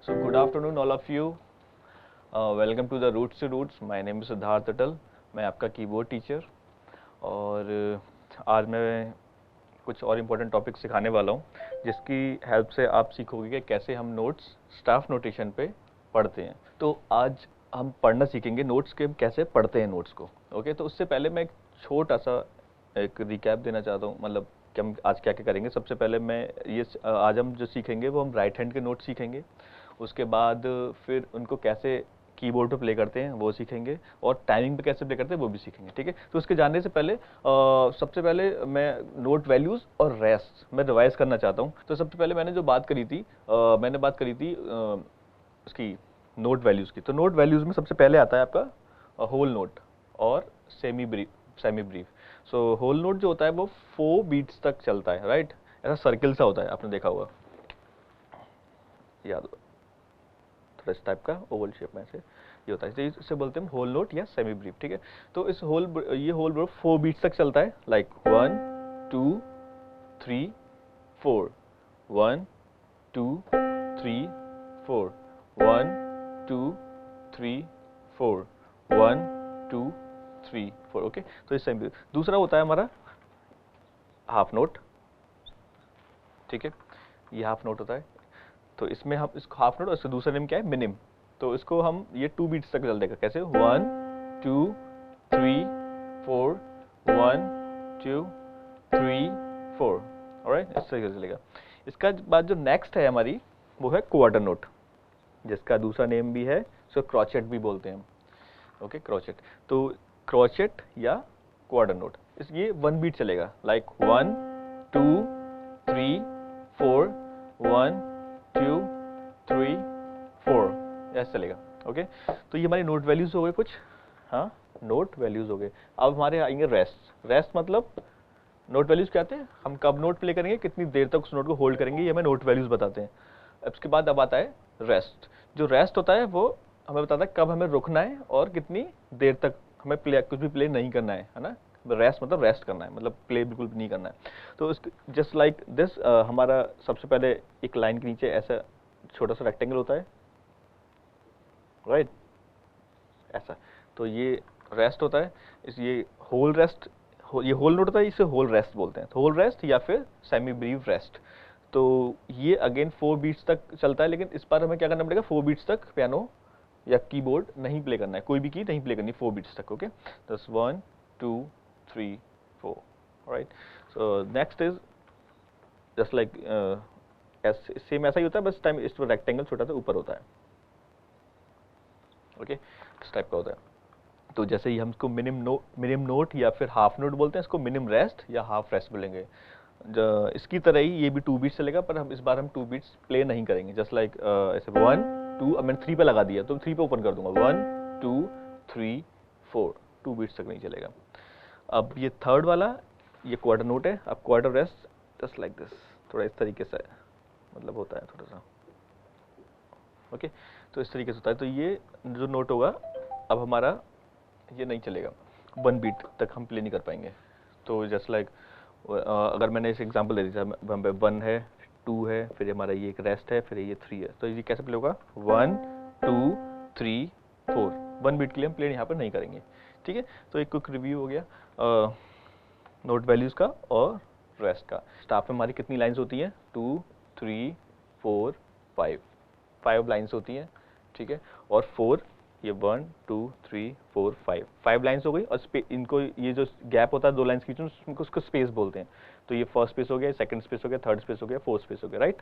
So good afternoon all of you. Welcome to the Roots to Roots. My name is Siddharth अटल. मैं आपका keyboard teacher और आज मैं कुछ और इम्पोर्टेंट टॉपिक सिखाने वाला हूँ जिसकी हेल्प से आप सीखोगे कि कैसे हम नोट्स स्टाफ नोटेशन पे पढ़ते हैं. तो आज हम पढ़ना सीखेंगे नोट्स के कैसे पढ़ते हैं नोट्स को. ओके, तो उससे पहले मैं एक छोटा सा एक रिकैप देना चाहता हूँ, मतलब कि हम आज क्या क्या करेंगे. सबसे पहले मैं ये आज हम जो सीखेंगे वो हम राइट हैंड के नोट सीखेंगे. उसके बाद फिर उनको कैसे कीबोर्ड पे प्ले करते हैं वो सीखेंगे और टाइमिंग पे कैसे प्ले करते हैं वो भी सीखेंगे. ठीक है, तो उसके जानने से पहले सबसे पहले मैं नोट वैल्यूज़ और रेस्ट मैं रिवाइज करना चाहता हूँ. तो सबसे पहले मैंने जो बात करी थी उसकी नोट वैल्यूज़ की. तो नोट वैल्यूज़ में सबसे पहले आता है आपका होल नोट और semibreve. So whole note जो होता है वो 4 बीट्स तक चलता है, राइट. ऐसा सर्किल सा होता है, आपने देखा होगा, याद थोड़ा इस टाइप का ओवल शेप में से ये होता है. तो इसे बोलते हैं होल नोट या सेमी ब्रीफ. ठीक है, तो इस होल नोट 4 बीट्स तक चलता है, लाइक 1 2 3 4 1 2 3 4 1 2 3 4 1 2 3 4. ओके, तो इस सेमी. दूसरा होता है हमारा हाफ नोट. ठीक है, ये हाफ नोट होता है. तो इसमें हम इसको हाफ नोट और इसका दूसरा नेम क्या है, मिनिम. तो इसको हम ये 2 बीट्स तक चल देगा. कैसे 1 2 3 4 1 2 3 4. ऑलराइट, इस तरीके से चलेगा. इसका बाद जो नेक्स्ट है हमारी वो है क्वार्टर नोट, जिसका दूसरा नेम भी है, इसको क्रोचेट भी बोलते हैं हम. Okay, crochet. तो क्रोचेट या क्वार्टर नोट ये 1 बीट चलेगा, लाइक 1 2 3 4 1 2 3 4 ऐसे चलेगा. ओके, तो ये हमारी नोट वैल्यूज हो गए कुछ. हाँ, नोट वैल्यूज हो गए. अब हमारे आएंगे रेस्ट मतलब नोट वैल्यूज क्या आते हैं, हम कब नोट प्ले करेंगे, कितनी देर तक उस नोट को होल्ड करेंगे, ये हमें नोट वैल्यूज बताते हैं. अब उसके बाद अब आता है रेस्ट. जो रेस्ट होता है वो हमें बताता है कब हमें रुकना है और कितनी देर तक हमें कुछ भी प्ले नहीं करना है ना. रेस्ट मतलब रेस्ट करना है, मतलब प्ले बिल्कुल नहीं करना है. तो जस्ट लाइक दिस हमारा सबसे पहले एक लाइन के नीचे ऐसा छोटा सा रेक्टेंगल होता है, राइट, ऐसा. तो ये रेस्ट होता है. ये होल रेस्ट, ये होल नोट होता है, इसे होल रेस्ट बोलते हैं. होल रेस्ट या फिर सेमी ब्रीफ रेस्ट. तो ये अगेन 4 बीट्स तक चलता है, लेकिन इस बार हमें क्या करना पड़ेगा, 4 बीट्स तक पियानो या कीबोर्ड नहीं प्ले करना है, कोई भी की नहीं प्ले करनी 4 बीट्स तक. ओके, तो 1 2 3 4. Right. So next is just like same ऐसा ही होता है, बस टाइम इस रेक्टेंगल छोटा सा ऊपर होता है. ओके, इस टाइप का होता है. तो जैसे ही हम इसको मिनिम नोट या फिर हाफ नोट बोलते हैं, इसको मिनिम रेस्ट या हाफ रेस्ट बोलेंगे. इसकी तरह ही ये भी 2 बीट्स चलेगा, पर हम इस बार हम 2 बीट्स प्ले नहीं करेंगे. जस्ट लाइक ऐसे 1 2, अब मैंने 3 पे लगा दिया तो 3 पे ओपन कर दूंगा, 1 2 3 4. 2 बीट्स तक नहीं चलेगा. अब ये थर्ड वाला ये क्वार्टर नोट है. अब quarter rest just like this, थोड़ा इस तरीके से मतलब होता है थोड़ा सा. ओके, तो इस तरीके से होता है. तो ये जो नोट होगा अब हमारा ये नहीं चलेगा, 1 बीट तक हम प्ले नहीं कर पाएंगे. तो जस्ट लाइक अगर मैंने इस एग्जांपल दे दिया, 1 है 2 है, फिर हमारा ये एक रेस्ट है, फिर ये 3 है. तो ये कैसे प्ले होगा, 1 2 3 4. 1 बीट के लिए हम प्ले यहाँ पर नहीं करेंगे. ठीक है, तो एक क्विक रिव्यू हो गया नोट वैल्यूज का और रेस्ट का. स्टाफ में हमारी कितनी लाइन्स होती हैं, 2 3 4 5 लाइन्स होती हैं. ठीक है, और 4, ये 1 2 3 4 5 लाइन्स हो गई. और इनको ये जो गैप होता है 2 लाइन्स के बीच में, उसको स्पेस बोलते हैं. तो ये फर्स्ट स्पेस हो गया, सेकंड स्पेस हो गया, थर्ड स्पेस हो गया, फोर्थ स्पेस हो गया, राइट.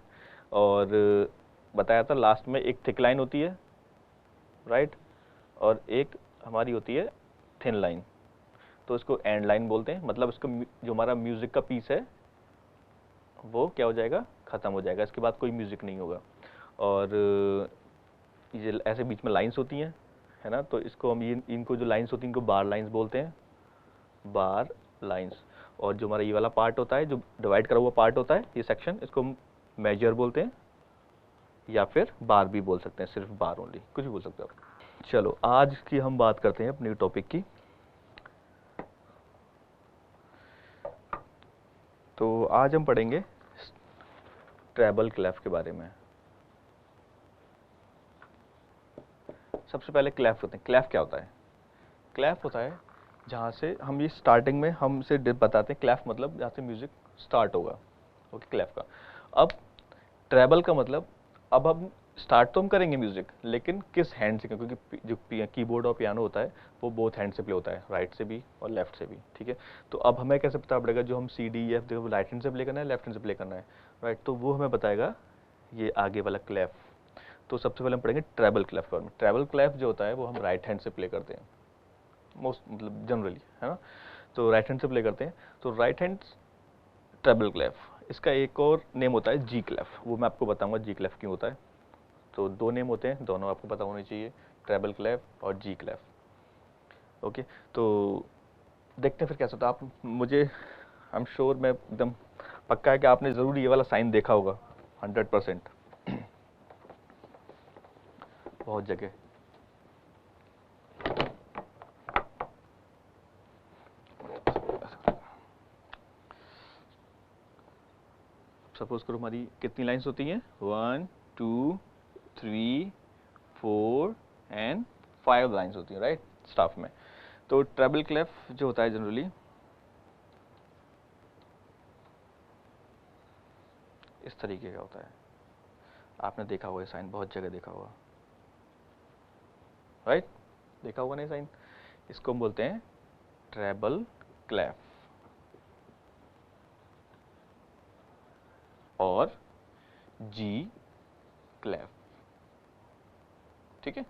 और बताया था लास्ट में एक थिक लाइन होती है, राइट, और एक हमारी होती है थिन लाइन. तो इसको एंड लाइन बोलते हैं. मतलब इसको जो हमारा म्यूजिक का पीस है वो क्या हो जाएगा, खत्म हो जाएगा, इसके बाद कोई म्यूजिक नहीं होगा. और ये ऐसे बीच में लाइंस होती हैं, है ना. तो इसको हम इनको जो लाइंस होती हैं इनको बार लाइंस बोलते हैं, बार लाइंस. और जो हमारा ये वाला पार्ट होता है, जो डिवाइड करा हुआ पार्ट होता है, ये सेक्शन, इसको हम मेजर बोलते हैं या फिर बार भी बोल सकते हैं, सिर्फ बार ओनली, कुछ भी बोल सकते हो आप. चलो आज की हम बात करते हैं अपने टॉपिक की. तो आज हम पढ़ेंगे ट्रेबल क्लेफ के बारे में. सबसे पहले क्लैफ होते हैं। क्लैफ क्या होता है? क्लैफ होता है जहाँ से हम ये स्टार्टिंग में हमसे बताते हैं, क्लैफ मतलब जहाँ से म्यूजिक स्टार्ट होगा, ओके, क्लैफ का। अब ट्रेबल का मतलब, अब हम स्टार्ट तो हम करेंगे म्यूजिक, लेकिन किस हैंड से, क्योंकि जो कीबोर्ड और पियानो होता है वो बोथ हैंड से प्ले होता है, राइट से भी और लेफ्ट से भी, ठीक है। तो अब हमें कैसे पता पड़ेगा जो हम C D F right hand से प्ले करना है, लेफ्ट हैंड से प्ले करना है, राइट? तो वो हमें बताएगा ये आगे वाला क्लैफ। तो सबसे पहले हम पढ़ेंगे ट्रेबल क्लैफ के बारे में। ट्रेबल क्लैफ जो होता है वो हम राइट हैंड से प्ले करते हैं, मोस्ट मतलब जनरली, है ना। तो राइट हैंड से प्ले करते हैं, तो राइट हैंड ट्रेबल क्लैफ। इसका एक और नेम होता है जी क्लैफ, वो मैं आपको बताऊंगा जी क्लैफ क्यों होता है। तो दो नेम होते हैं, दोनों आपको पता होने चाहिए, ट्रेबल क्लैफ और जी क्लैफ, ओके। तो देखते हैं फिर कैसा होता है। आप मुझे, आई एम श्योर, मैं एकदम पक्का है कि आपने ज़रूर ये वाला साइन देखा होगा 100%, बहुत जगह। सपोज करो हमारी कितनी लाइंस होती हैं, 1 2 3 4 एंड 5 लाइंस होती हैं, राइट, स्टाफ में। तो ट्रेबल क्लैफ जो होता है जनरली इस तरीके का होता है। आपने देखा होगा ये साइन, बहुत जगह देखा होगा, राइट? देखा होगा नहीं साइन? इसको हम बोलते हैं ट्रेबल क्लैफ और जी क्लैफ, ठीक है।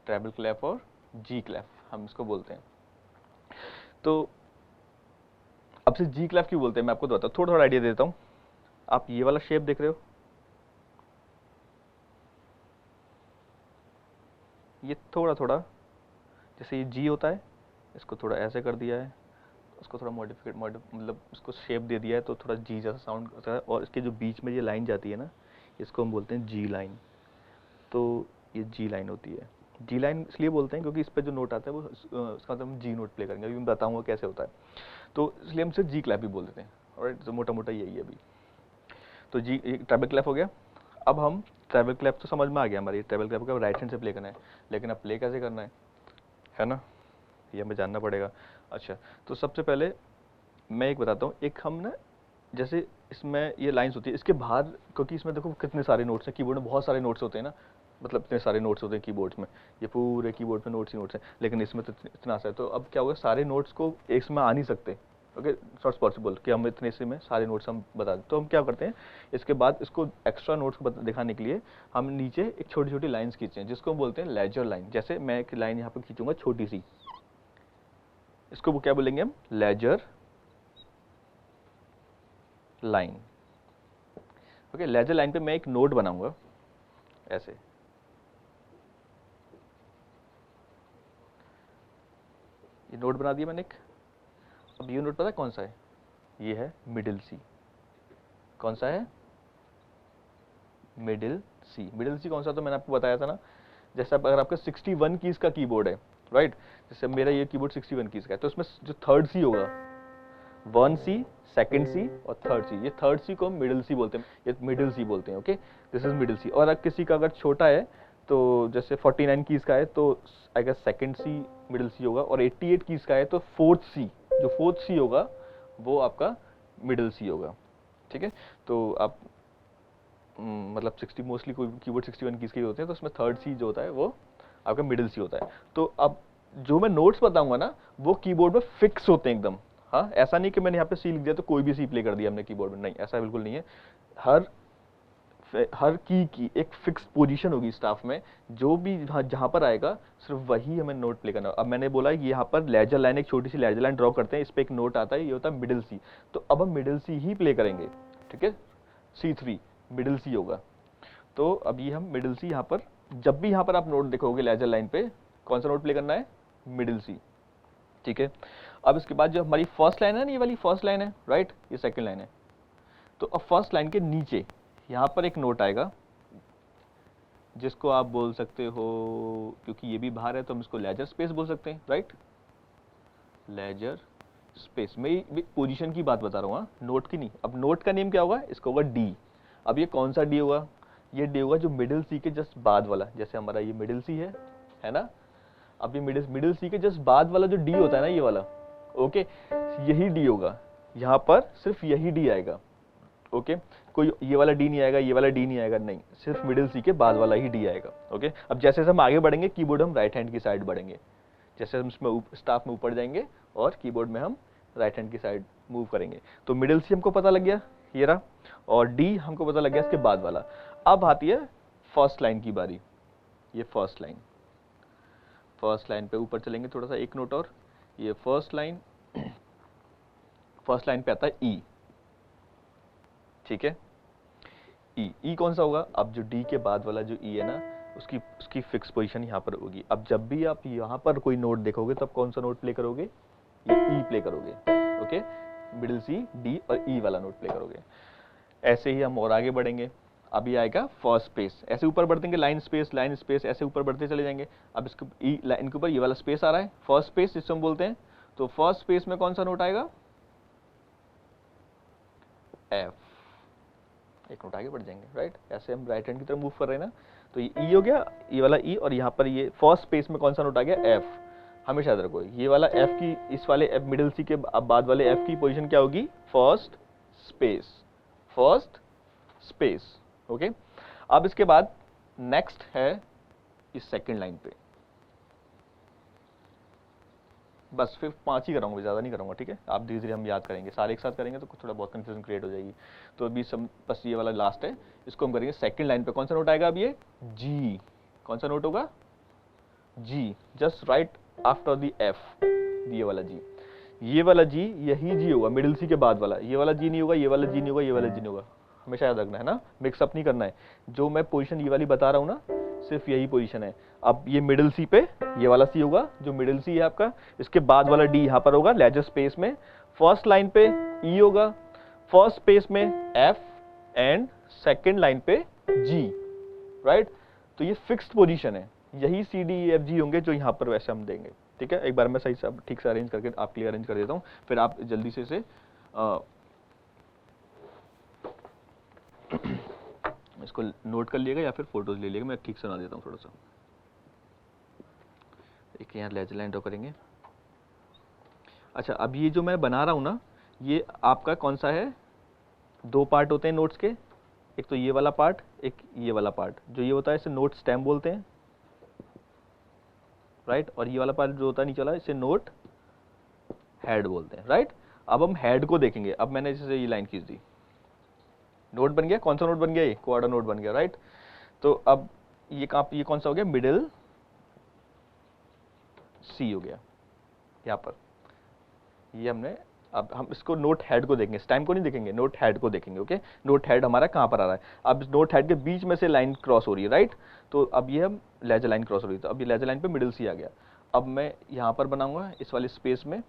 ट्रेबल क्लैफ और जी क्लैफ हम इसको बोलते हैं। तो अब से जी क्लैफ क्यों बोलते हैं मैं आपको बताता हूँ, थोड़ा थोड़ा आइडिया देता हूँ। आप ये वाला शेप देख रहे हो, ये थोड़ा थोड़ा जैसे ये जी होता है, इसको थोड़ा ऐसे कर दिया है, उसको थोड़ा मॉडिफिकेट मतलब उसको शेप दे दिया है तो थोड़ा जी जैसा साउंड करता है, और इसके जो बीच में ये लाइन जाती है ना, इसको हम बोलते हैं जी लाइन। तो ये जी लाइन होती है। जी लाइन इसलिए बोलते हैं क्योंकि इस पर जो नोट आता है वो उसका मतलब हम जी नोट प्ले करेंगे, अभी मैं बताऊंगा कैसे होता है। तो इसलिए हम सिर्फ जी क्लैप भी बोल देते हैं, ऑलराइट। तो मोटा मोटा यही है अभी। तो जी ट्रेबल क्लैप हो गया। अब हम ट्रेबल क्लैप तो समझ में आ गया हमारी, ट्रेबल क्लैप का राइट हैंड से प्ले करना है, लेकिन अब प्ले कैसे करना है ना, ये हमें जानना पड़ेगा। अच्छा, तो सबसे पहले मैं एक बताता हूँ, एक हम ना जैसे इसमें ये लाइंस होती है, इसके बाहर, क्योंकि इसमें देखो कितने सारे नोट्स हैं, कीबोर्ड में बहुत सारे नोट्स होते हैं ना, मतलब इतने सारे नोट्स होते हैं कीबोर्ड में, ये पूरे कीबोर्ड में नोट्स ही नोट्स हैं, लेकिन इसमें तो इतना सा है। तो अब क्या होगा, सारे नोट्स को एक समय आ नहीं सकते, ओके, नॉट पॉसिबल कि हम इतने से में सारे नोट्स हम बता दें। तो हम क्या करते हैं, इसके बाद इसको एक्स्ट्रा नोट्स को दिखाने के लिए हम नीचे एक छोटी छोटी लाइन्स खींचते हैं, जिसको हम बोलते हैं लेजर लाइन। जैसे मैं एक लाइन यहाँ पर खींचूंगा छोटी सी, इसको वो क्या बोलेंगे हम, ledger line, okay. Ledger line पे मैं एक नोट बनाऊंगा ऐसे, ये नोट बना दिया मैंने एक। अब ये नोट पता है कौन सा है, ये है मिडिल सी। कौन सा है, मिडिल सी। मिडिल सी कौन सा, तो मैंने आपको बताया था ना, जैसे अगर आपका 61 कीज का कीबोर्ड है, राइट, जैसे मेरा ये कीबोर्ड 61 कीज का है, तो इसमें जो थर्ड सी होगा, 1 सी, सेकंड सी और थर्ड सी, ये थर्ड सी को हम मिडिल सी बोलते हैं, ये मिडिल सी बोलते हैं, ओके, दिस इज मिडिल सी। और अगर किसी का अगर छोटा है, तो जैसे 49 कीज का है, तो I guess second C middle C होगा, और 88 कीज का है तो फोर्थ सी, जो फोर्थ सी होगा वो आपका मिडिल सी होगा, ठीक है। तो आप मतलब 60 मोस्टली कोई कीबोर्ड 61 कीज के ही होते हैं, तो उसमें थर्ड सी जो होता है वो आपका मिडिल सी होता है। तो अब जो मैं नोट्स बताऊंगा ना, वो कीबोर्ड में फिक्स होते हैं एकदम। हाँ, ऐसा नहीं कि मैंने यहाँ पे सी लिख दिया तो कोई भी सी प्ले कर दिया हमने कीबोर्ड में, नहीं, ऐसा बिल्कुल नहीं है। हर की एक फिक्स पोजीशन होगी स्टाफ में, जो भी जहाँ पर आएगा सिर्फ वही हमें नोट प्ले करना। अब मैंने बोला कि यहाँ पर लेजर लाइन, एक छोटी सी लेजर लाइन ड्रॉ करते हैं, इस पे एक नोट आता है, ये होता है मिडिल सी। तो अब हम मिडिल सी ही प्ले करेंगे, ठीक है, C3 मिडिल सी होगा। तो अब ये हम मिडिल सी, यहाँ पर जब भी यहाँ पर आप नोट देखोगे लेजर लाइन पे, कौन सा नोट प्ले करना है, मिडिल सी, ठीक है। अब इसके बाद जो हमारी फर्स्ट लाइन है ना, ये वाली फर्स्ट लाइन है, राइट, ये सेकंड लाइन है। तो अब फर्स्ट लाइन के नीचे यहाँ पर एक नोट आएगा, जिसको आप बोल सकते हो, क्योंकि ये भी बाहर है तो हम इसको लेजर स्पेस बोल सकते हैं, राइट, लेजर स्पेस। मैं पोजीशन की बात बता रहा हूँ, नोट की नहीं। अब नोट का नेम क्या होगा, इसको होगा डी। अब ये कौन सा डी होगा, ये डी होगा जो मिडिल सी के जस्ट बाद वाला, जैसे हमारा ये मिडिल सी है, है ना। अब ये मिडिल सी के जस्ट बाद वाला जो डी होता है ना, ये वाला, ओके, यही डी होगा, यहाँ पर सिर्फ यही डी आएगा, ओके, कोई ये वाला डी नहीं आएगा, ये वाला डी नहीं आएगा, नहीं, सिर्फ मिडिल सी के बाद वाला ही डी आएगा, ओके। अब जैसे हम आगे बढ़ेंगे, कीबोर्ड हम राइट हैंड की साइड बढ़ेंगे, जैसे हम इसमें स्टाफ में ऊपर जाएंगे और कीबोर्ड में हम राइट हैंड की साइड मूव करेंगे। तो मिडिल सी हमको पता लग गया, ये रहा, और डी हमको पता लग गया इसके बाद वाला। अब आती है फर्स्ट लाइन की बारी, ये फर्स्ट लाइन पे ऊपर चलेंगे थोड़ा सा, एक नोट और, ये फर्स्ट लाइन पे आता है ई, ठीक है, ई कौन सा होगा, अब जो डी के बाद वाला जो ई है ना, उसकी फिक्स पोजीशन यहाँ पर होगी। अब जब भी आप यहाँ पर कोई नोट देखोगे तब कौन सा नोट प्ले करोगे, ये ई प्ले करोगे, ओके, मिडिल सी, डी और ई वाला नोट प्ले करोगे। ऐसे ही हम और आगे बढ़ेंगे, अभी आएगा फर्स्ट स्पेस, ऐसे ऊपर बढ़ देंगे, लाइन स्पेस, ऐसे ऊपर बढ़ते चले जाएंगे। अब इसके ई लाइन के ऊपर ये वाला स्पेस आ रहा है, फर्स्ट स्पेस जिसको हम बोलते हैं। तो फर्स्ट स्पेस में कौन सा नोट आएगा, एफ, एक नोट आगे बढ़ जाएंगे, राइट। ऐसे हम राइट हैंड की तरफ मूव कर रहे हैं ना, तो ये ई हो गया, ये वाला ई, और यहाँ पर ये फर्स्ट स्पेस में कौन सा नोट आ गया, एफ। हमेशा याद रखो, ये वाला एफ की, इस वाले एफ मिडिल सी के बाद वाले एफ की पोजीशन क्या होगी, फर्स्ट स्पेस, ओके। अब इसके बाद नेक्स्ट है इस सेकंड लाइन पे, बस फिर 5 ही कराऊंगा, ज्यादा नहीं कराऊंगा, ठीक है। आप धीरे धीरे हम याद करेंगे, सारे एक साथ करेंगे तो थोड़ा बहुत कंफ्यूजन क्रिएट हो जाएगी। तो अभी सब बस ये वाला लास्ट है, इसको हम करेंगे सेकंड लाइन पे। कौन सा नोट आएगा अब, ये जी, कौन सा नोट होगा, G, just right after the F, ये वाला जी, ये वाला जी, यही जी होगा मिडिल सी के बाद वाला, ये वाला जी नहीं होगा, ये वाला जी नहीं होगा, ये वाला जी नहीं होगा, हमेशा याद रखना है ना, मिक्सअप नहीं करना है। जो मैं पोजीशन ये वाली बता रहा हूँ ना, सिर्फ यही पोजीशन है। अब ये मिडिल सी पे ये वाला सी होगा, जो मिडिल सी है आपका, इसके बाद वाला डी यहाँ पर होगा लेजर स्पेस में, फर्स्ट लाइन पे ई होगा, फर्स्ट स्पेस में एफ, एंड सेकेंड लाइन पे जी, राइट। तो ये फिक्स्ड पोजीशन है, यही सी डी एफ जी होंगे जो यहाँ पर वैसे हम देंगे, ठीक है। एक बार मैं सही से ठीक से अरेंज करके आपके लिए अरेंज कर देता हूँ, फिर आप जल्दी से इसे इसको नोट कर लिएगा या फिर फोटोज ले लिएगा, मैं ठीक से बना देता हूँ थोड़ा सा। एक यहाँ लेजर लाइन ड्रॉ करेंगे। अच्छा, अब ये जो मैं बना रहा हूँ ना, ये आपका कौन सा है, 2 पार्ट होते हैं नोट्स के, एक तो ये वाला पार्ट, एक ये वाला पार्ट। जो ये होता है इसे नोट स्टेम बोलते हैं, राइट, और ये वाला पार्ट जो होता है नीचे वाला, इसे नोट हेड बोलते हैं, राइट। अब हम हेड को देखेंगे। अब मैंने जैसे ये लाइन खींच दी, नोट बन गया, कौन सा नोट बन गया, ये क्वार्टर नोट बन गया, राइट। तो अब ये कौन सा हो गया, मिडिल सी हो गया यहाँ पर, ये हमने। अब हम इसको नोट हेड को देखेंगे, स्टेम को नहीं देखेंगे, नोट हेड को देखेंगे, ओके। नोट हेड हमारा कहाँ पर आ रहा है, अब नोट हेड के बीच में से लाइन क्रॉस हो रही है, राइट। तो अब ये हम लेजर लाइन क्रॉस हो रही है, तो अब ये लेजर लाइन पे मिडिल सी आ गया। अब मैं यहाँ पर बनाऊंगा इस वाले स्पेस में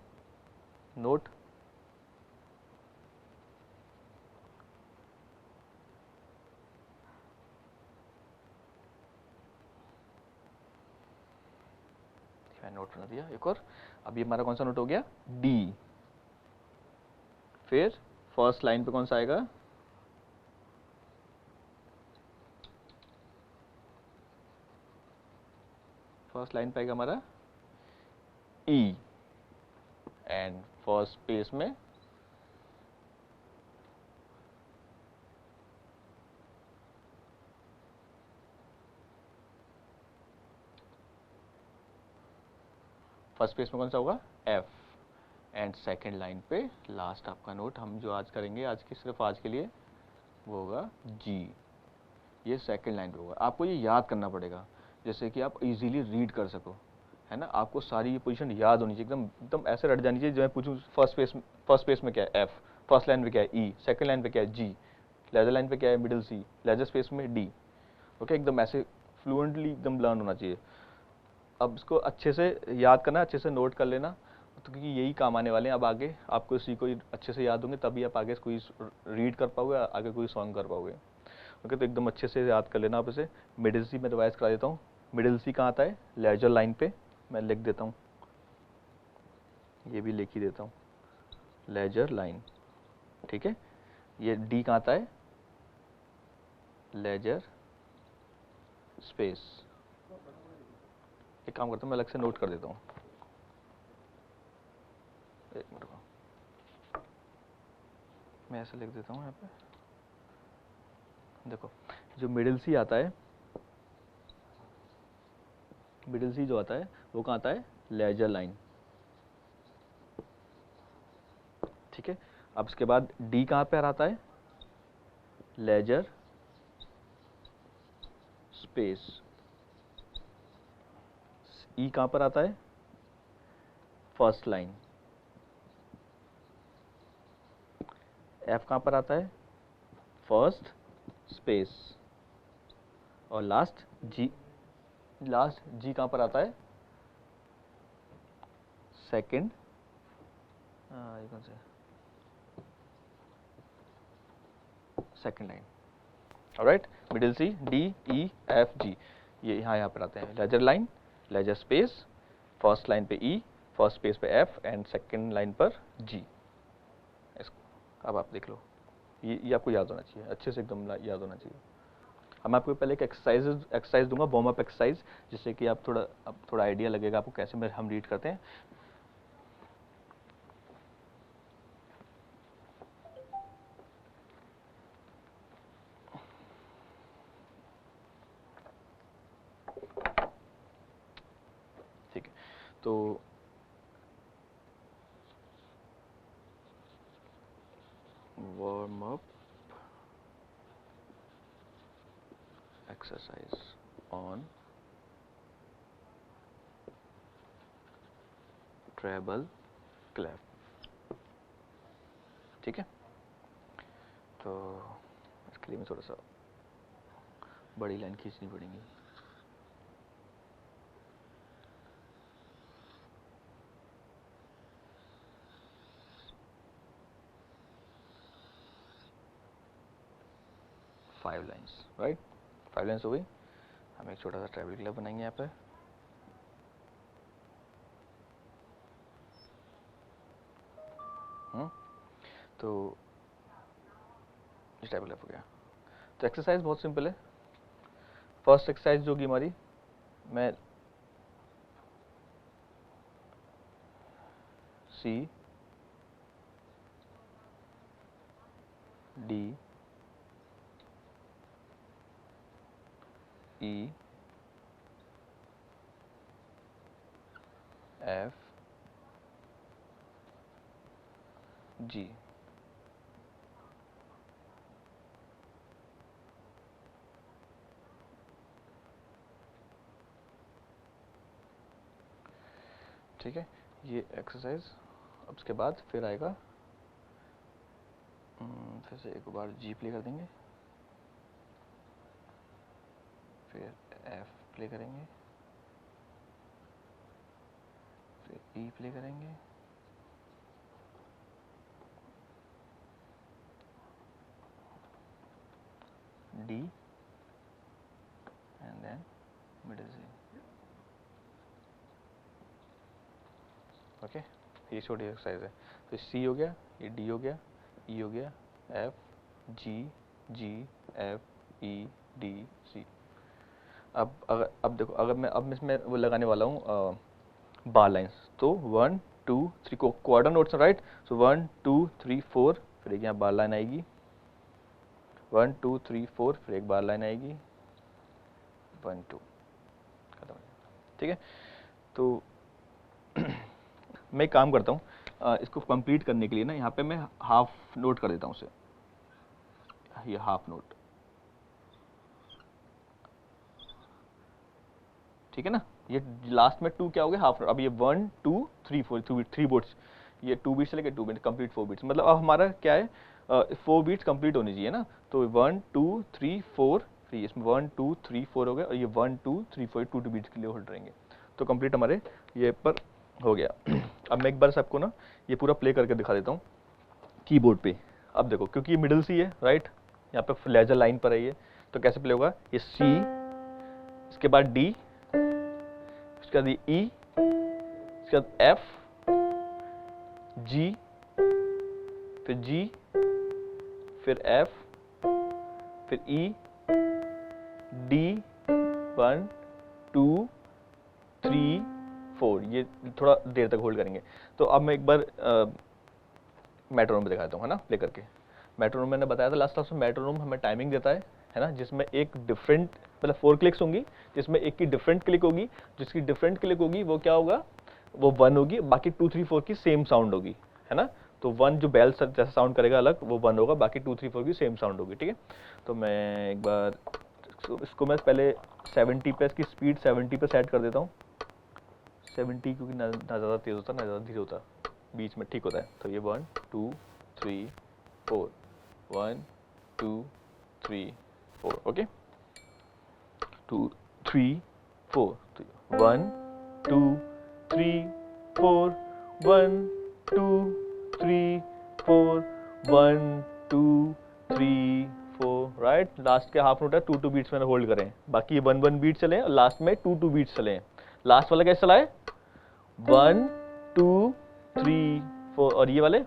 नोट, नोट बना दिया एक और। अब ये हमारा कौन सा नोट हो गया, डी। फिर फर्स्ट लाइन पे कौन सा आएगा, फर्स्ट लाइन पे आएगा हमारा ई, एंड फर्स्ट स्पेस में फर्स्ट स्पेस में कौन सा होगा, एफ, एंड सेकेंड लाइन पे लास्ट आपका नोट हम जो आज करेंगे, आज की सिर्फ आज के लिए, वो होगा जी। ये सेकेंड लाइन पे होगा। आपको ये याद करना पड़ेगा, जैसे कि आप इजीली रीड कर सको, है ना। आपको सारी ये पोजीशन याद होनी चाहिए, एकदम एकदम ऐसे रट जानी चाहिए। जो मैं पूछूं फर्स्ट स्पेस में क्या है, एफ, फर्स्ट लाइन पे क्या है, ई, सेकेंड लाइन पे क्या है, जी, लेजर लाइन पे क्या है, मिडिल सी, लेजर स्पेस में डी, ओके। एकदम ऐसे फ्लुएंटली एकदम लर्न होना चाहिए। अब इसको अच्छे से याद करना, अच्छे से नोट कर लेना, तो क्योंकि यही काम आने वाले हैं। अब आगे आपको इसी को अच्छे से याद होंगे, तभी आप आगे कोई रीड कर पाओगे, आगे कोई सॉन्ग कर पाओगे, ओके। तो एकदम अच्छे से याद कर लेना आप इसे। मिडिल सी मैं रिवाइज करा देता हूँ। मिडिल सी कहाँ आता है, लेजर लाइन पे, मैं लिख देता हूँ, ये भी लिख ही देता हूँ, लेजर लाइन, ठीक है। ये डी कहाँ आता है, लेजर स्पेस, एक काम करता हूँ, मैं अलग से नोट कर देता हूँ, एक मिनट को मैं ऐसे लिख देता हूँ यहाँ पे। देखो जो मिडिल सी आता है, मिडिल सी जो आता है वो कहाँ आता है, लेजर लाइन, ठीक है। अब इसके बाद डी कहाँ पर आता है, लेजर स्पेस। ई कहाँ पर आता है, फर्स्ट लाइन। एफ कहाँ पर आता है, फर्स्ट स्पेस। और लास्ट जी कहाँ पर आता है, सेकंड, ये कौन सा, second line. Alright, middle C, D, E, F, G, ये यहाँ पर आते हैं। Ledger line, ledger space, first line पे ई, फर्स्ट स्पेस पे एफ एंड सेकंड लाइन पर जी। अब आप देख लो, ये आपको याद होना चाहिए, अच्छे से एकदम याद होना चाहिए। अब मैं आपको पहले एक एक्सरसाइज दूंगा, वार्म अप एक्सरसाइज, जिससे कि आप थोड़ा आइडिया लगेगा आपको कैसे हम रीड करते हैं। ठीक है, तो warm up exercise on treble clef, ठीक है। तो इसके लिए मैं थोड़ा सा बड़ी लाइन खींचनी पड़ेगी। फाइव लाइन्स, राइट, 5 लाइन्स हो गई। हम एक छोटा सा ट्रेबल क्लैप बनाएंगे यहाँ पे। तो ट्रेबल क्लैप हो गया। तो एक्सरसाइज बहुत सिंपल है। फर्स्ट एक्सरसाइज जो होगी हमारी, मैं सी, डी, ई, एफ, जी, ठीक है, ये एक्सरसाइज। अब उसके बाद फिर आएगा, फिर से एक बार जी प्ले कर देंगे, फिर एफ प्ले करेंगे, फिर ई प्ले करेंगे, D and then middle C. Okay, ये छोटी एक्सरसाइज है। तो सी हो गया, ये डी हो गया, ई हो गया, एफ, जी, जी, एफ, ई, डी, सी। अब देखो, अगर मैं अब इसमें वो लगाने वाला हूँ बार लाइन्स, तो 1 2 3 को क्वार्टर नोट्स, राइट। सो 1 2 3 4, फिर एक यहाँ बार लाइन आएगी, 1 2 3 4, फिर एक बार लाइन आएगी, 1 2, खत्म, ठीक है। तो मैं एक काम करता हूँ, इसको कंप्लीट करने के लिए ना यहाँ पे मैं हाफ नोट कर देता हूँ उसे, ये हाफ नोट, ठीक है ना। ये लास्ट में 2 क्या हो गया, हाफ नोट। अब ये 1 2 3 4, 3 बीट्स, ये 2 बीट्स से लेकर 2 बीट कंप्लीट 4 बीट्स, मतलब अब हमारा क्या है, 4 बीट्स कंप्लीट होनी चाहिए ना। तो 1 2 3 4, फिर इसमें 1 2 3 4 हो गया, और ये 1 2 3 4 2 बीट्स के लिए होल्ड रहेंगे। तो कंप्लीट हमारे ये पर हो गया। अब मैं एक बार सबको ना ये पूरा प्ले करके दिखा देता हूँ कीबोर्ड पे। अब देखो, क्योंकि ये मिडिल सी है, राइट, यहाँ पे लेजर लाइन पर है ये, तो कैसे प्ले होगा, ये सी, इसके बाद डी, इसके बाद ई, इसके बाद एफ, जी, फिर जी, फिर एफ, फिर ई, डी, 1 2 3 4, ये थोड़ा देर तक होल्ड करेंगे। तो अब मैं एक बार मेट्रोनोम दिखा देता हूँ, है ना, प्ले करके। मेट्रोनोम मैंने बताया था लास्ट क्लास में, मेट्रोनोम हमें टाइमिंग देता है ना, जिसमें एक डिफरेंट मतलब 4 क्लिक्स होंगी, जिसमें एक की डिफरेंट क्लिक होगी, जिसकी डिफरेंट क्लिक होगी वो क्या होगा, वो 1 होगी, बाकी 2 3 4 की सेम साउंड होगी, है ना। तो 1 जो बेल जैसा साउंड करेगा अलग, वो 1 होगा, बाकी 2 3 4 की सेम साउंड होगी, ठीक है। तो मैं एक बार इसको मैं पहले 70 पे, इसकी स्पीड 70 पे सेट कर देता हूँ। 70 क्योंकि ना ज़्यादा तेज़ होता ना ज़्यादा धीरे होता, बीच में ठीक होता है। तो ये 1 2 3 4, 1 2 3 4, ओके, 2 3 4, 1 2 3 4, 1 2 3 4, 1 2 3 4, राइट। लास्ट के हाफ नोट है 2 2 बीट्स मैंने होल्ड करें, बाकी 1 1 बीट चले और लास्ट में 2 2 बीट्स चले। लास्ट वाला कैसे चला है, 1 2 3 4, और ये वाले 1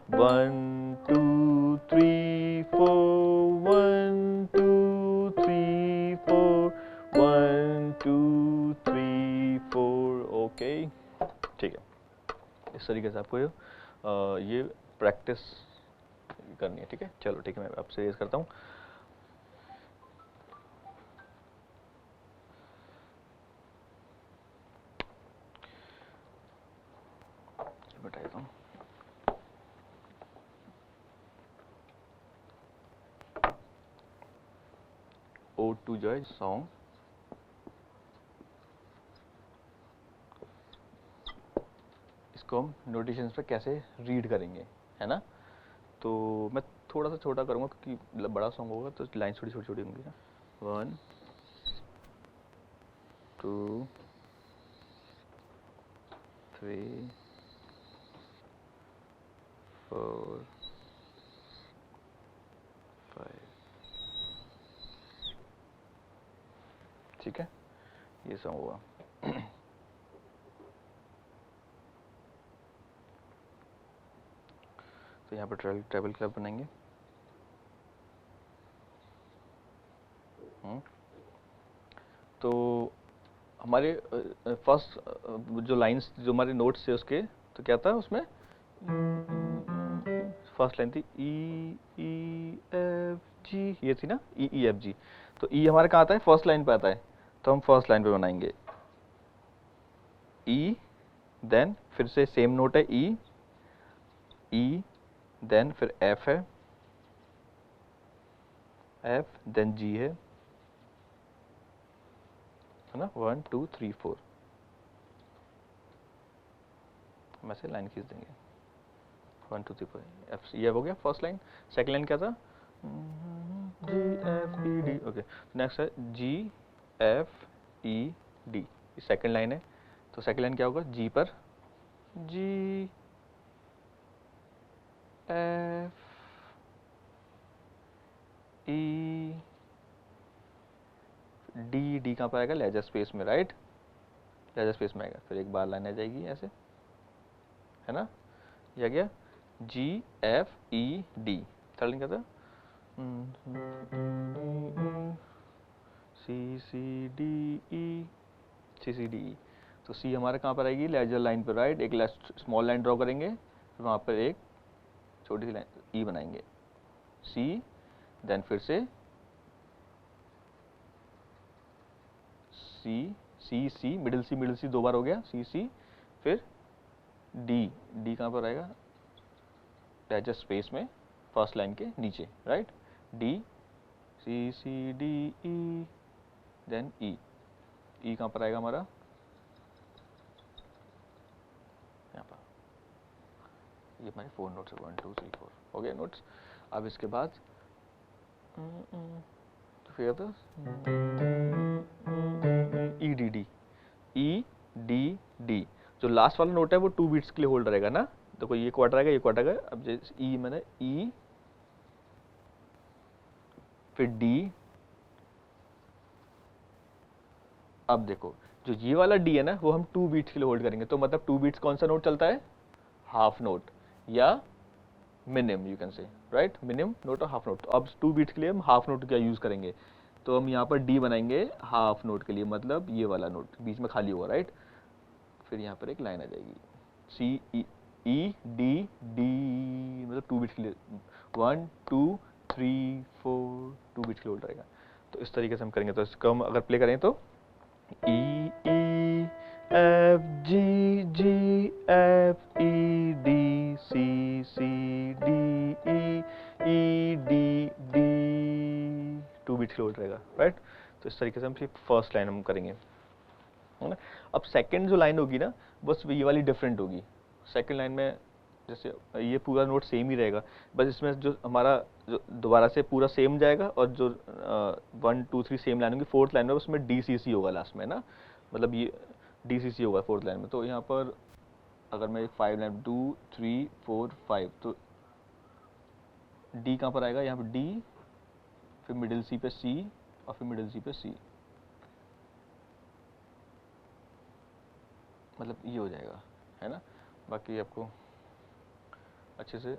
2 3 4, 1 2 3 4, 1 2 3 4, ओके, ठीक है। इस तरीके से आपको ये प्रैक्टिस करनी है, ठीक है। चलो ठीक है, मैं आपसे रेज करता हूँ। बताता हूँ, Ode to Joy सॉन्ग, इसको हम नोटेशंस पे कैसे रीड करेंगे, है ना। तो मैं थोड़ा सा छोटा करूँगा क्योंकि मतलब बड़ा सॉन्ग होगा तो लाइन छोटी छोटी छोटी होंगी ना। 1 2 3 4 5, ठीक है, ये सॉन्ग हुआ। तो यहाँ पर ट्रैवल क्लब बनाएंगे। तो हमारे फर्स्ट जो लाइंस जो हमारे नोट्स थे उसके, तो क्या था उसमें, फर्स्ट लाइन थी E-E-F-G, ये थी ना, E-E-F-G। तो E हमारे कहाँ आता है, फर्स्ट लाइन पे आता है, तो हम फर्स्ट लाइन पे बनाएंगे E, देन फिर से सेम नोट है E, E, देन फिर F है, F, देन G है ना, 1 2 3 4, हम ऐसे लाइन खींच देंगे 1 2 3 4, F, ये हो गया फर्स्ट लाइन। सेकंड लाइन क्या था, G F E D, okay. Next है G F E D, ये सेकंड लाइन है। तो सेकंड लाइन क्या होगा, G पर G F E D, D कहाँ पर आएगा, लेजर स्पेस में, राइट, लेजर स्पेस में आएगा। फिर एक बार लाइन आ जाएगी ऐसे, है ना, ये आ गया G F E D। Third line क्या था, C C D E, C C D E। तो C हमारा कहाँ पर आएगी, लेजर लाइन पर, राइट। एक स्मॉल लाइन ड्रॉ करेंगे, फिर वहाँ पर एक छोटी सी लाइन E बनाएंगे, C, देन फिर से C C C, middle C दो बार हो गया, C C, फिर D, D कहाँ पर आएगा, लेजर स्पेस में, फर्स्ट लाइन के नीचे, right. D C C D E, then E, E कहाँ पर आएगा हमारा, यहाँ पर। ये हमारे 4 नोट्स है, 1 2 3 4 हो गए नोट्स। अब इसके बाद तो फिर तो E D D, E D D, जो लास्ट वाला नोट है वो 2 बीट्स के लिए होल्ड रहेगा ना। देखो ये क्वार्टर आएगा, ये क्वार्टर आएगा। अब जैसे E मैंने E, फिर D, अब देखो जो ये वाला D है ना, वो हम 2 बीट्स के लिए होल्ड करेंगे। तो मतलब 2 बीट्स कौन सा नोट चलता है, हाफ नोट या minimum, you can say, right, minimum note और हाफ नोट। तो अब 2 बीट्स के लिए हम हाफ नोट का यूज करेंगे। तो हम यहाँ पर D बनाएंगे हाफ नोट के लिए, मतलब ये वाला नोट बीच में खाली होगा, राइट। फिर यहाँ पर एक लाइन आ जाएगी C E D D, मतलब 2 बिट्स के लिए 1 2 3 4 2 बिट्स के लिए होल्ड रहेगा। तो इस तरीके से हम करेंगे। तो इसको हम अगर प्ले करें तो E E F G G F E D C C D E E D D 2 bits के लिए होल्ड रहेगा, राइट। तो इस तरीके से हम सिर्फ फर्स्ट लाइन हम करेंगे, है ना। अब सेकंड जो लाइन होगी ना, बस ये वाली डिफरेंट होगी। सेकंड लाइन में जैसे ये पूरा नोट सेम ही रहेगा, बस इसमें जो हमारा जो दोबारा से पूरा सेम जाएगा, और जो 1 2 3 सेम लाइन होगी, फोर्थ लाइन में उसमें DCC होगा लास्ट में ना, मतलब ये DCC होगा फोर्थ लाइन में। तो यहाँ पर अगर मैं 5 लाइन 2 3 4 5, तो D कहाँ पर आएगा, यहाँ पर D, फिर मिडिल C पे C, और फिर मिडिल C पे C, मतलब ये हो जाएगा, है ना। बाकी आपको अच्छे से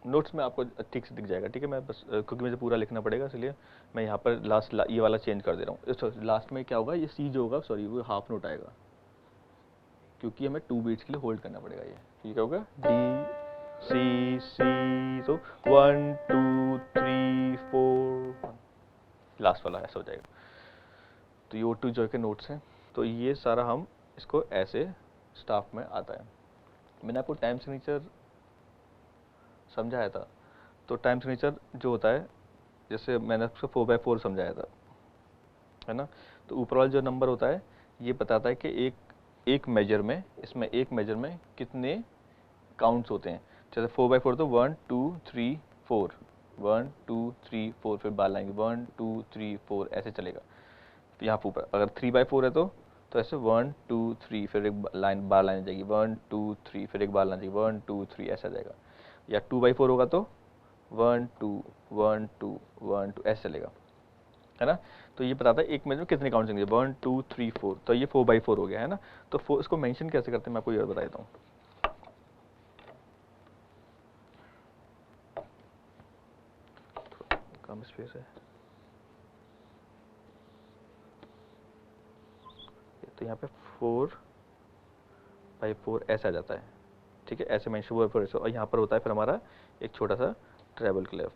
नोट्स में आपको ठीक से दिख जाएगा, ठीक है। मैं बस क्योंकि मुझे पूरा लिखना पड़ेगा, इसलिए मैं यहाँ पर ये वाला चेंज कर दे रहा हूँ। लास्ट में क्या होगा, ये C जो होगा, सॉरी, वो हाफ नोट आएगा, क्योंकि हमें 2 बीट्स के लिए होल्ड करना पड़ेगा। ये क्या होगा, D C C, तो 1 2 3 4 लास्ट वाला ऐसा हो जाएगा। तो ये O2 जो के नोट्स हैं। तो ये सारा हम इसको ऐसे स्टाफ में आता है। मैंने आपको टाइम सिग्नेचर समझाया था। तो टाइम सिग्नेचर जो होता है, जैसे मैंने आपको 4x4 समझाया था, है ना। तो ऊपर वाला जो नंबर होता है, ये बताता है कि एक मेजर में, इसमें एक मेजर में कितने काउंट्स होते हैं। जैसे 4x4 तो 1 2 3 4, 1 2 3 4, फिर बार लाएंगे 1 2 3 4, ऐसे चलेगा। तो यहाँ पर ऊपर अगर 3x4 है तो ऐसे 1 2 3, फिर एक लाइन बार लाइन जाएगी 1 2 3, फिर एक बार लाइन जाएगी 1 2 3, ऐसा जाएगा। या 2x4 होगा तो 1 2 1 2 1 2, ऐसे चलेगा, है ना। तो ये बताता है एक मेजर में कितने काउंट्स होंगे, 1 2 3 4। तो ये 4x4 हो गया, है ना। तो इसको मेंशन कैसे करते हैं मैं आपको ये बता देता हूँ। कम स्पेस है, तो यहाँ पे 4x4 ऐसा आ जाता है, ठीक है। ऐसे मेंशन 4x4, और यहाँ पर होता है फिर हमारा एक छोटा सा ट्रेबल क्लेव,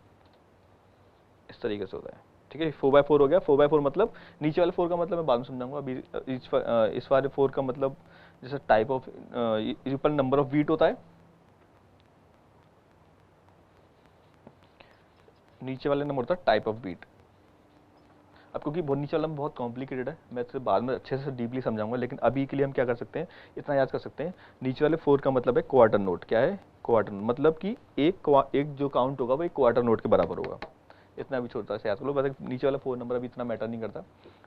इस तरीके से होता है, ठीक है। 4x4 हो गया। 4x4 मतलब नीचे वाले 4 का मतलब मैं बाद में समझाऊंगा। अभी इस वाले 4 का मतलब जैसे टाइप ऑफ ऊपर नंबर ऑफ बीट होता है, नीचे वाले नंबर होता है टाइप ऑफ बीट। अब क्योंकि बहुत नीचे वाला बहुत कॉम्प्लिकेटेड है, मैं इससे बाद में अच्छे से डीपली समझाऊंगा, लेकिन अभी के लिए हम क्या कर सकते हैं, इतना याद कर सकते हैं। नीचे वाले 4 का मतलब है क्वार्टर नोट। क्या है, क्वार्टर, मतलब कि एक जो काउंट होगा वो एक क्वार्टर नोट के बराबर होगा। इतना भी छोटा सा याद कर लो। बस नीचे वाला 4 नंबर अभी इतना मैटर नहीं करता,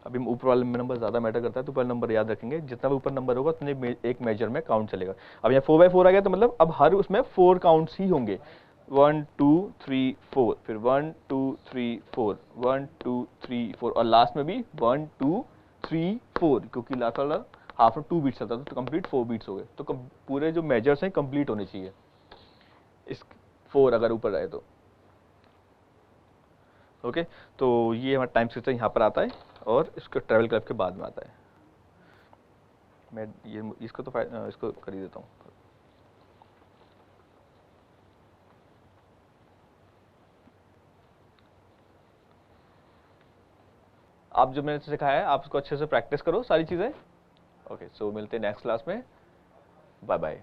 अभी ऊपर वाला नंबर ज़्यादा मैटर करता है। तो ऊपर नंबर याद रखेंगे, जितना भी ऊपर नंबर होगा उतने एक मेजर में काउंट चलेगा। अब यहाँ 4x4 आ गया, तो मतलब अब हर उसमें 4 काउंट्स ही होंगे, 1 2 3 4, फिर 1 2 3 4, 1 2 3 4, और लास्ट में भी 1 2 3 4, क्योंकि लास्ट वाला हाफ में 2 बीट्स चलता था, तो कंप्लीट 4 बीट्स हो गए। तो पूरे जो मेजर्स हैं कंप्लीट होने चाहिए, इस 4 अगर ऊपर आए तो, ओके। तो ये हमारा टाइम सिग्नेचर यहाँ पर आता है, और इसको ट्रैवल क्लब के बाद में आता है। मैं ये इसको तो इसको कर ही देता हूँ। आप जो मैंने सिखाया है आप उसको अच्छे से प्रैक्टिस करो सारी चीज़ें। ओके, सो मिलते हैं नेक्स्ट क्लास में। Bye bye.